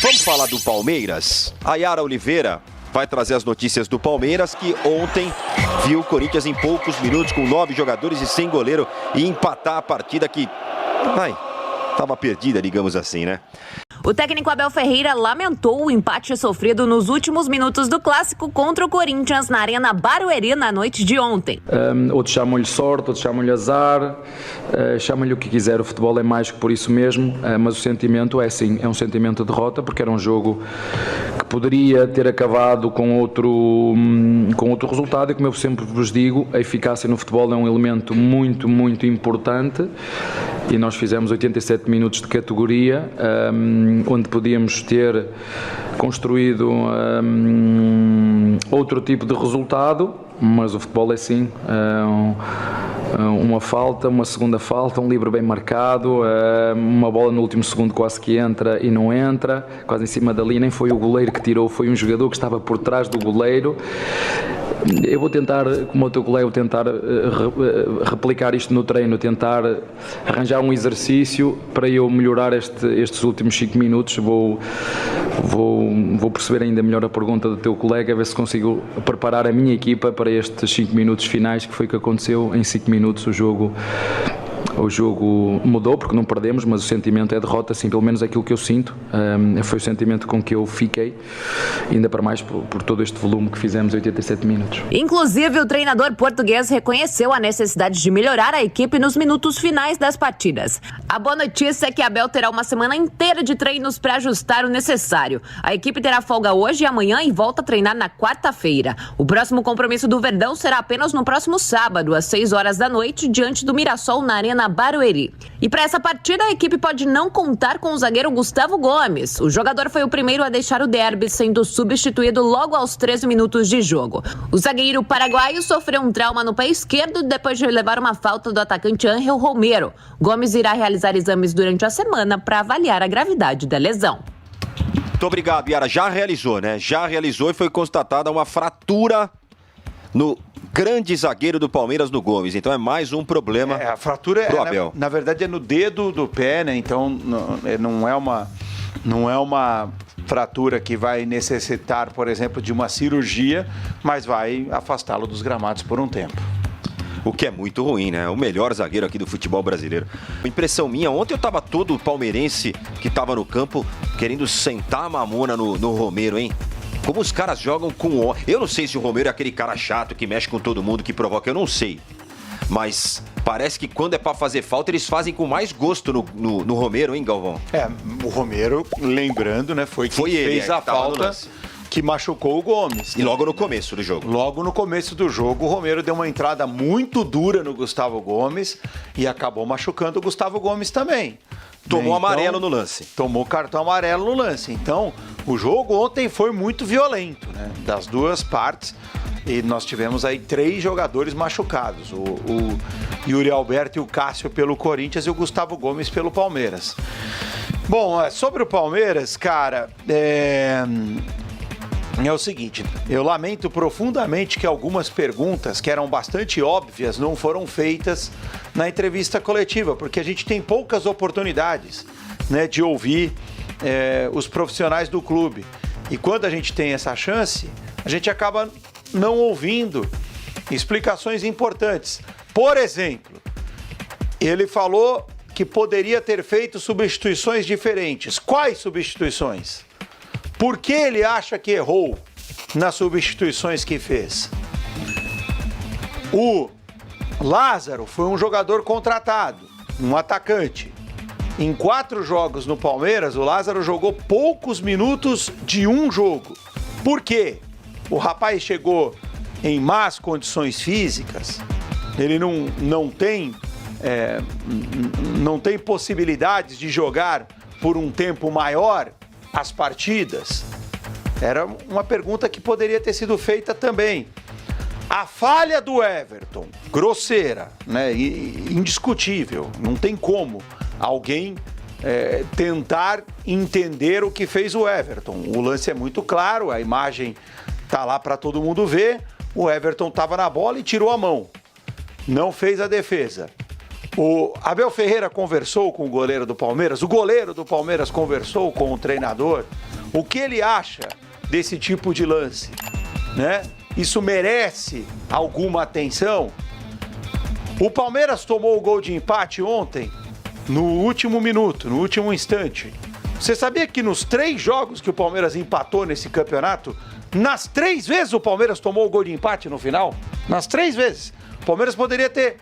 Vamos falar do Palmeiras? A Yara Oliveira vai trazer as notícias do Palmeiras, que ontem viu o Corinthians em poucos minutos com 9 jogadores e sem goleiro e empatar a partida que estava perdida, digamos assim, né? O técnico Abel Ferreira lamentou o empate sofrido nos últimos minutos do clássico contra o Corinthians na Arena Barueri na noite de ontem. Outros chamam-lhe sorte, outros chamam-lhe azar, chamam-lhe o que quiser, o futebol é mais que por isso mesmo, mas o sentimento é sim, é um sentimento de derrota, porque era um jogo que poderia ter acabado com outro resultado e, como eu sempre vos digo, a eficácia no futebol é um elemento muito, muito importante e nós fizemos 87 minutos de categoria, onde podíamos ter construído outro tipo de resultado, mas o futebol é sim, uma falta, uma segunda falta, um livre bem marcado, uma bola no último segundo quase que entra e não entra, quase em cima da linha, nem foi o goleiro que tirou, foi um jogador que estava por trás do goleiro. Eu vou tentar, como o teu colega, vou tentar replicar isto no treino, tentar arranjar um exercício para eu melhorar estes últimos 5 minutos. Vou perceber ainda melhor a pergunta do teu colega, ver se consigo preparar a minha equipa para estes 5 minutos finais, que foi o que aconteceu. Em 5 minutos o jogo mudou, porque não perdemos, mas o sentimento é derrota, assim, pelo menos aquilo que eu sinto, foi o sentimento com que eu fiquei, ainda para mais por todo este volume que fizemos, 87 minutos. Inclusive, o treinador português reconheceu a necessidade de melhorar a equipe nos minutos finais das partidas. A boa notícia é que Abel terá uma semana inteira de treinos para ajustar o necessário. A equipe terá folga hoje e amanhã e volta a treinar na quarta-feira. O próximo compromisso do Verdão será apenas no próximo sábado, às 6 horas da noite, diante do Mirassol na Arena Barueri. E para essa partida, a equipe pode não contar com o zagueiro Gustavo Gomes. O jogador foi o primeiro a deixar o derby, sendo substituído logo aos 13 minutos de jogo. O zagueiro paraguaio sofreu um trauma no pé esquerdo depois de levar uma falta do atacante Ángel Romero. Gomes irá realizar exames durante a semana para avaliar a gravidade da lesão. Muito obrigado, Yara. Já realizou, né? Já realizou e foi constatada uma fratura no grande zagueiro do Palmeiras, no Gomes. Então é mais um problema. A fratura pro Abel. Na verdade é no dedo do pé, né? Então não é uma fratura que vai necessitar, por exemplo, de uma cirurgia, mas vai afastá-lo dos gramados por um tempo. O que é muito ruim, né? O melhor zagueiro aqui do futebol brasileiro. Impressão minha, ontem eu tava todo palmeirense que tava no campo querendo sentar a mamona no Romero, hein? Como os caras jogam com... Eu não sei se o Romero é aquele cara chato que mexe com todo mundo, que provoca, eu não sei. Mas parece que quando é pra fazer falta, eles fazem com mais gosto no Romero, hein, Galvão? O Romero, lembrando, né, foi quem fez a falta que machucou o Gomes. E logo no começo do jogo. Logo no começo do jogo, o Romero deu uma entrada muito dura no Gustavo Gomes e acabou machucando o Gustavo Gomes também. Tomou amarelo no lance. Tomou cartão amarelo no lance. Então, o jogo ontem foi muito violento, né? Das duas partes. E nós tivemos aí 3 jogadores machucados. O Yuri Alberto e o Cássio pelo Corinthians e o Gustavo Gomes pelo Palmeiras. Bom, sobre o Palmeiras, cara, é o seguinte, eu lamento profundamente que algumas perguntas que eram bastante óbvias não foram feitas na entrevista coletiva, porque a gente tem poucas oportunidades, né, de ouvir os profissionais do clube. E quando a gente tem essa chance, a gente acaba não ouvindo explicações importantes. Por exemplo, ele falou que poderia ter feito substituições diferentes. Quais substituições? Por que ele acha que errou nas substituições que fez? O Lázaro foi um jogador contratado, um atacante. Em 4 jogos no Palmeiras, o Lázaro jogou poucos minutos de um jogo. Por quê? O rapaz chegou em más condições físicas, ele não tem possibilidades de jogar por um tempo maior as partidas? Era uma pergunta que poderia ter sido feita também. A falha do Everton, grosseira, né? Indiscutível, não tem como alguém tentar entender o que fez o Everton. O lance é muito claro, a imagem tá lá para todo mundo ver. O Everton estava na bola e tirou a mão, não fez a defesa. O Abel Ferreira conversou com o goleiro do Palmeiras, o goleiro do Palmeiras conversou com o treinador. O que ele acha desse tipo de lance, né? Isso merece alguma atenção? O Palmeiras tomou o gol de empate ontem, no último minuto, no último instante. Você sabia que nos 3 jogos que o Palmeiras empatou nesse campeonato, nas 3 vezes o Palmeiras tomou o gol de empate no final? Nas 3 vezes. O Palmeiras poderia ter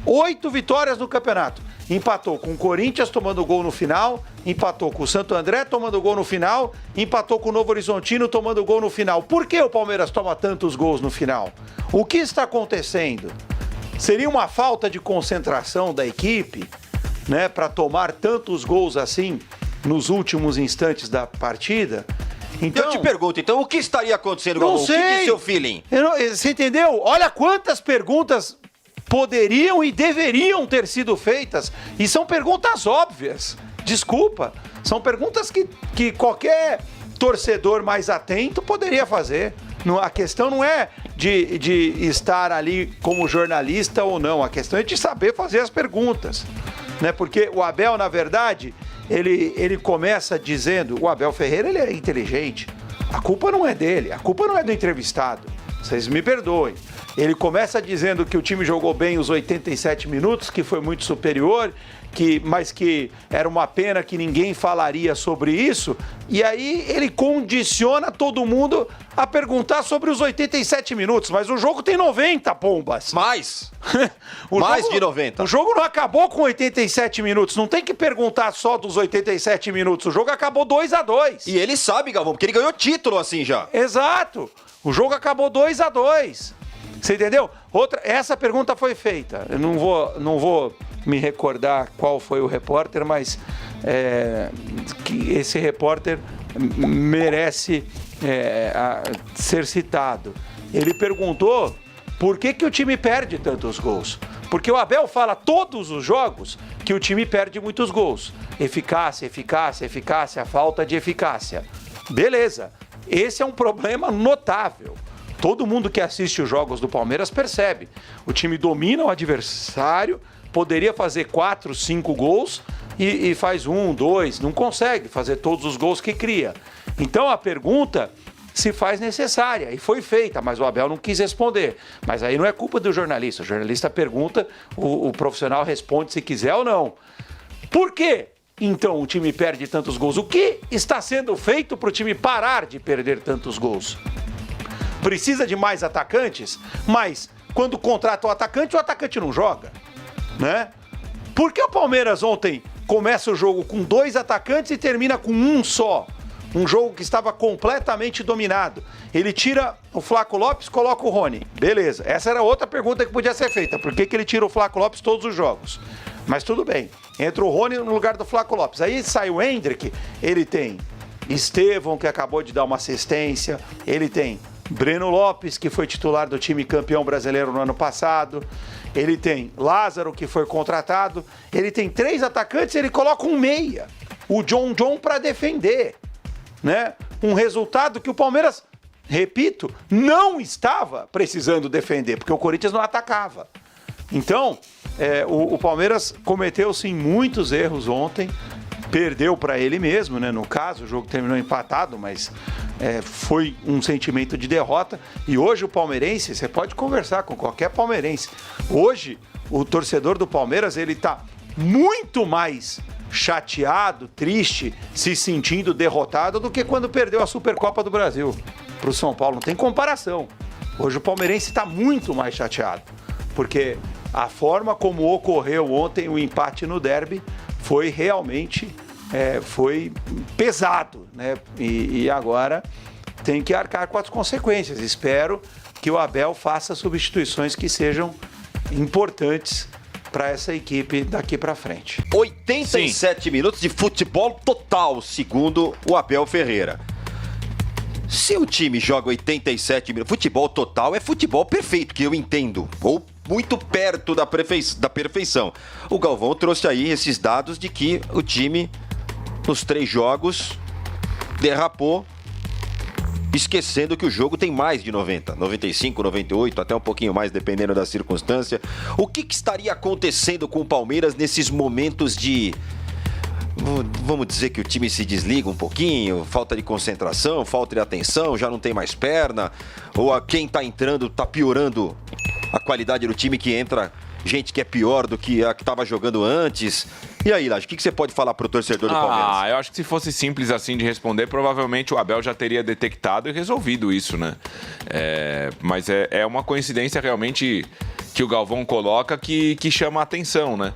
8 vitórias no campeonato. Empatou com o Corinthians tomando gol no final, empatou com o Santo André tomando gol no final, empatou com o Novo Horizontino tomando gol no final. Por que o Palmeiras toma tantos gols no final? O que está acontecendo? Seria uma falta de concentração da equipe, né, para tomar tantos gols assim nos últimos instantes da partida? Então, eu te pergunto, então, o que estaria acontecendo, Galvão? Não sei. O que é seu feeling? Você entendeu? Olha quantas perguntas poderiam e deveriam ter sido feitas, e são perguntas óbvias. Desculpa, são perguntas que qualquer torcedor mais atento poderia fazer. A questão não é de estar ali como jornalista ou não, a questão é de saber fazer as perguntas, né? Porque o Abel, na verdade, ele começa dizendo, o Abel Ferreira, ele é inteligente, a culpa não é dele, a culpa não é do entrevistado, vocês me perdoem. Ele começa dizendo que o time jogou bem os 87 minutos, que foi muito superior, mas que era uma pena que ninguém falaria sobre isso. E aí ele condiciona todo mundo a perguntar sobre os 87 minutos. Mas o jogo tem 90, pombas. Mais de 90. O jogo não acabou com 87 minutos. Não tem que perguntar só dos 87 minutos. O jogo acabou 2-2. E ele sabe, Galvão, porque ele ganhou título assim já. Exato. O jogo acabou 2-2. Você entendeu? Essa pergunta foi feita. Eu não vou me recordar qual foi o repórter, mas que esse repórter merece ser citado. Ele perguntou por que o time perde tantos gols. Porque o Abel fala todos os jogos que o time perde muitos gols. Eficácia, falta de eficácia. Beleza, esse é um problema notável. Todo mundo que assiste os jogos do Palmeiras percebe. O time domina o adversário, poderia fazer 4, 5 gols e faz 1, 2, não consegue fazer todos os gols que cria. Então a pergunta se faz necessária e foi feita, mas o Abel não quis responder. Mas aí não é culpa do jornalista. O jornalista pergunta, o profissional responde se quiser ou não. Por quê? Então o time perde tantos gols. O que está sendo feito para o time parar de perder tantos gols? Precisa de mais atacantes, mas quando contrata o atacante não joga, né? Por que o Palmeiras ontem começa o jogo com 2 atacantes e termina com um só? Um jogo que estava completamente dominado. Ele tira o Flaco Lopes, coloca o Rony. Beleza, essa era outra pergunta que podia ser feita. Por que ele tira o Flaco Lopes todos os jogos? Mas tudo bem, entra o Rony no lugar do Flaco Lopes. Aí sai o Hendrick, ele tem Estevão, que acabou de dar uma assistência, ele tem Breno Lopes, que foi titular do time campeão brasileiro no ano passado. Ele tem Lázaro, que foi contratado. Ele tem 3 atacantes, ele coloca um meia. O John para defender, né? Um resultado que o Palmeiras, repito, não estava precisando defender, porque o Corinthians não atacava. Então, o Palmeiras cometeu, sim, muitos erros ontem. Perdeu para ele mesmo, né? No caso, o jogo terminou empatado, mas foi um sentimento de derrota. E hoje o palmeirense, você pode conversar com qualquer palmeirense. Hoje, o torcedor do Palmeiras, ele tá muito mais chateado, triste, se sentindo derrotado do que quando perdeu a Supercopa do Brasil pro São Paulo. Não tem comparação. Hoje o palmeirense está muito mais chateado, porque a forma como ocorreu ontem o empate no derby foi realmente foi pesado, né? E agora tem que arcar com as consequências. Espero que o Abel faça substituições que sejam importantes para essa equipe daqui para frente. 87 minutos de futebol total, segundo o Abel Ferreira. Se o time joga 87 minutos, futebol total é futebol perfeito, que eu entendo, ou muito perto da perfeição. O Galvão trouxe aí esses dados de que o time, nos 3 jogos, derrapou esquecendo que o jogo tem mais de 90, 95, 98, até um pouquinho mais, dependendo da circunstância. O que estaria acontecendo com o Palmeiras nesses momentos de... Vamos dizer que o time se desliga um pouquinho, falta de concentração, falta de atenção, já não tem mais perna, ou quem tá entrando tá piorando a qualidade do time, que entra gente que é pior do que a que tava jogando antes. E aí, Laje, o que você pode falar pro torcedor do Palmeiras? Eu acho que se fosse simples assim de responder, provavelmente o Abel já teria detectado e resolvido isso, né? Mas é uma coincidência realmente que o Galvão coloca que chama a atenção, né?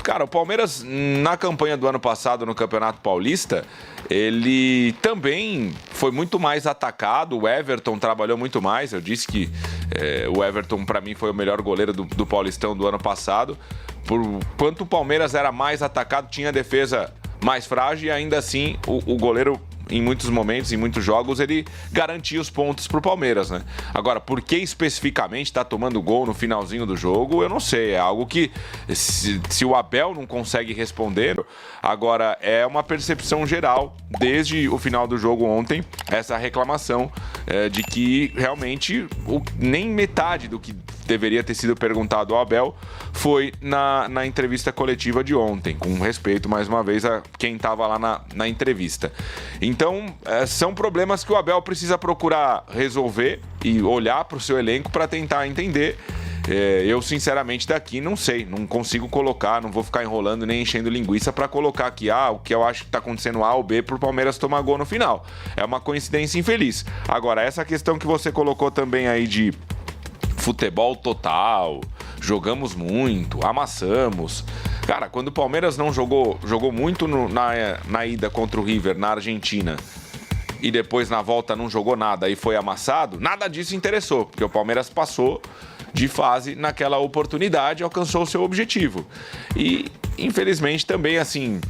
Cara, o Palmeiras, na campanha do ano passado no Campeonato Paulista, ele também foi muito mais atacado. O Everton trabalhou muito mais. Eu disse que o Everton, para mim, foi o melhor goleiro do Paulistão do ano passado. Por quanto o Palmeiras era mais atacado, tinha defesa mais frágil e ainda assim o goleiro, em muitos momentos, em muitos jogos, ele garantia os pontos pro Palmeiras, né? Agora, por que especificamente tá tomando gol no finalzinho do jogo, eu não sei. É algo que, se o Abel não consegue responder, agora é uma percepção geral, desde o final do jogo ontem, essa reclamação de que realmente nem metade do que deveria ter sido perguntado ao Abel foi na entrevista coletiva de ontem, com respeito, mais uma vez, a quem estava lá na entrevista. Então, são problemas que o Abel precisa procurar resolver e olhar para o seu elenco para tentar entender. Eu, sinceramente, daqui não sei, não consigo colocar, não vou ficar enrolando nem enchendo linguiça para colocar aqui, o que eu acho que está acontecendo A ou B para o Palmeiras tomar gol no final. É uma coincidência infeliz. Agora, essa questão que você colocou também aí de futebol total, jogamos muito, amassamos. Cara, quando o Palmeiras não jogou muito na ida contra o River na Argentina e depois na volta não jogou nada e foi amassado, nada disso interessou, porque o Palmeiras passou de fase naquela oportunidade, alcançou o seu objetivo. E, infelizmente, também, assim,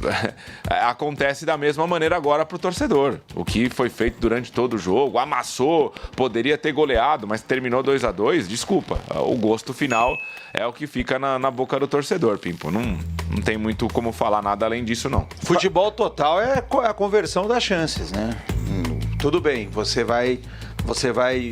acontece da mesma maneira agora pro torcedor. O que foi feito durante todo o jogo, amassou, poderia ter goleado, mas terminou 2-2, desculpa. O gosto final é o que fica na boca do torcedor, Pimpo. Não tem muito como falar nada além disso, não. Futebol total é a conversão das chances, né? Tudo bem, você vai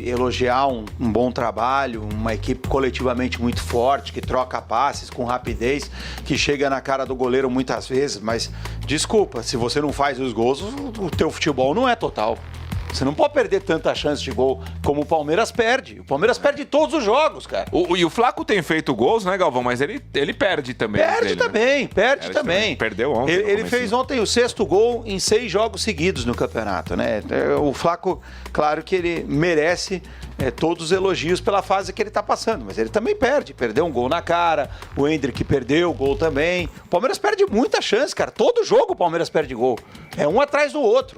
elogiar um bom trabalho, uma equipe coletivamente muito forte, que troca passes com rapidez, que chega na cara do goleiro muitas vezes, mas desculpa, se você não faz os gols, o teu futebol não é total. Você não pode perder tanta chance de gol como o Palmeiras perde. O Palmeiras perde todos os jogos, cara. E o Flaco tem feito gols, né, Galvão? Mas ele perde também. Perde também. Perdeu ontem. Ele fez ontem o 6º gol em 6 jogos seguidos no campeonato, né? O Flaco, claro que ele merece todos os elogios pela fase que ele tá passando, mas ele também perdeu um gol na cara, o Endrick perdeu o gol também. O Palmeiras perde muita chance, cara. Todo jogo o Palmeiras perde gol. É um atrás do outro.